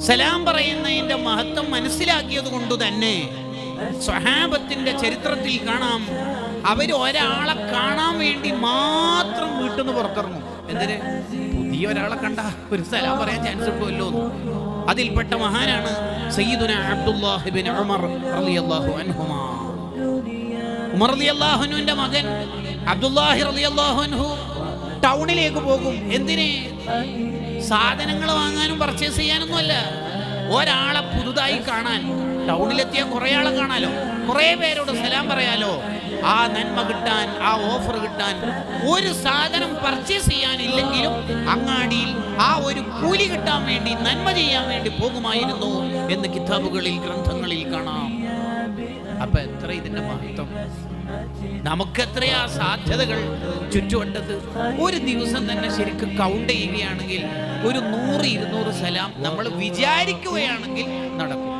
സലാം പറയുന്നതിന്റെ മഹത്വം മനസ്സിലാക്കിയത് കൊണ്ട് തന്നെ സ്വഹാബത്തിന്റെ ചരിത്രത്തിൽ കാണാം, അവർ ഒരാളെ കാണാൻ വേണ്ടി മാത്രം വീട്ടിൽ നിന്ന് പുറത്തിറങ്ങും. എന്തിന്? പുതിയ ഒരാളെ കണ്ട ഒരു സലാം പറയാൻ ചാൻസ് കിട്ടുമല്ലോ. അതിൽപ്പെട്ട മഹാനാണ് സയ്യിദുന അബ്ദുല്ലാഹ് ഇബ്നു ഉമർ റളിയല്ലാഹു അൻഹുമാ. ഉമർ റളിയല്ലാഹു അൻഹുവിന്റെ മകൻ അബ്ദുല്ലാഹി റളിയല്ലാഹു അൻഹു ടൗണിലേക്ക് പോകും. എന്തിന്? സാധനങ്ങൾ വാങ്ങാനും പർച്ചേസ് ചെയ്യാനൊന്നും അല്ല, ഒരാളെ പുതുതായി കാണാൻ. ടൗണിലെത്തിയ കുറെ ആളെ കാണാലോ, കുറെ പേരോട് സലാം പറയാലോ. ആ നന്മ കിട്ടാൻ, ആ ഓഫർ കിട്ടാൻ, ഒരു സാധനം പർച്ചേസ് ചെയ്യാനില്ലെങ്കിലും അങ്ങാടിയിൽ ആ ഒരു കൂലി കിട്ടാൻ വേണ്ടി, നന്മ ചെയ്യാൻ വേണ്ടി പോകുമായിരുന്നു എന്ന് കിതാബുകളിൽ, ഗ്രന്ഥങ്ങളിൽ കാണാം. അപ്പൊ എത്ര ഇതിന്റെ മഹത്വം! നമുക്കെത്രയാ സാധ്യതകൾ ചുറ്റുവട്ടത്ത്. ഒരു ദിവസം തന്നെ ശരിക്കും കൗണ്ട് ചെയ്യുകയാണെങ്കിൽ ഒരു 100-200 സലാം നമ്മൾ വിചാരിക്കുകയാണെങ്കിൽ നടക്കും.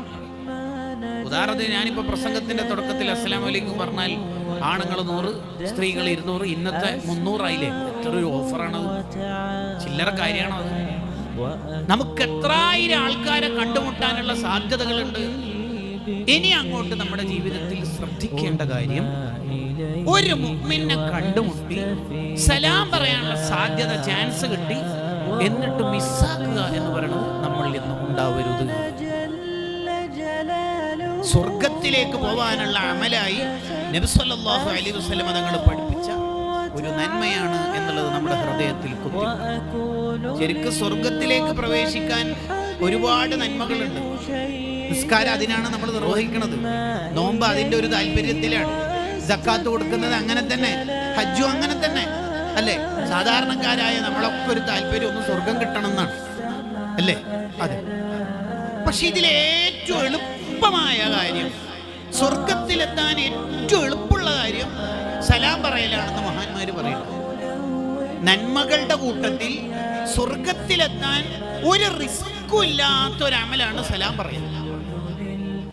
ഉദാഹരണത്തിന് ഞാനിപ്പോ പ്രസംഗത്തിന്റെ തുടക്കത്തിൽ അസ്സലാമു അലൈക്കും പറഞ്ഞാൽ ആണുങ്ങൾ 100, സ്ത്രീകൾ 200, ഇന്നത്തെ 300 ആയില്ലേ? എത്ര ഒരു ഓഫറാണത്! ചില്ലറ കാര്യമാണത്. നമുക്ക് എത്രായിരം ആൾക്കാരെ കണ്ടുമുട്ടാനുള്ള സാധ്യതകളുണ്ട്. ഇനി അങ്ങോട്ട് നമ്മുടെ ജീവിതത്തിൽ ശ്രദ്ധിക്കേണ്ട കാര്യം, ഒരു മുഅ്മിനെ കണ്ടുമുട്ടി സലാം പറയാനുള്ള സാധ്യത, ചാൻസ് കിട്ടി, എന്നിട്ട് മിസ്സാക്കുക എന്ന് പറയുന്നത് നമ്മളിൽ നിന്ന് ഉണ്ടാവരുത്. സ്വർഗത്തിലേക്ക് പോവാനുള്ള അമലായി നബി സല്ലല്ലാഹു അലൈഹി വസല്ലം തങ്ങൾ പഠിപ്പിച്ച ഒരു നന്മയാണ് എന്നുള്ളത് നമ്മുടെ ഹൃദയത്തിൽ കുത്തി. ശരിക്കും സ്വർഗത്തിലേക്ക് പ്രവേശിക്കാൻ ഒരുപാട് നന്മകളുണ്ട്. നിസ്കാരം അതിനാണ് നമ്മൾ നിർവഹിക്കുന്നത്. നോമ്പ് അതിന്റെ ഒരു താല്പര്യത്തിലാണ്. സക്കാത്ത് കൊടുക്കുന്നത് അങ്ങനെ തന്നെ, ഹജ്ജും അങ്ങനെ തന്നെ അല്ലേ? സാധാരണക്കാരായ നമ്മളൊക്കെ ഒരു താല്പര്യം ഒന്ന് സ്വർഗം കിട്ടണം എന്നാണ് അല്ലേ? അതെ. പക്ഷെ ഇതിലേറ്റവും എളുപ്പമായ കാര്യം, സ്വർഗത്തിലെത്താൻ ഏറ്റവും എളുപ്പമുള്ള കാര്യം സലാം പറയലാണെന്ന് മഹാന്മാര് പറയുന്നു. നന്മകളുടെ കൂട്ടത്തിൽ സ്വർഗത്തിലെത്താൻ ഒരു റിസ്ക്കും ഇല്ലാത്ത ഒരു അമലാണ് സലാം പറയുന്നത്.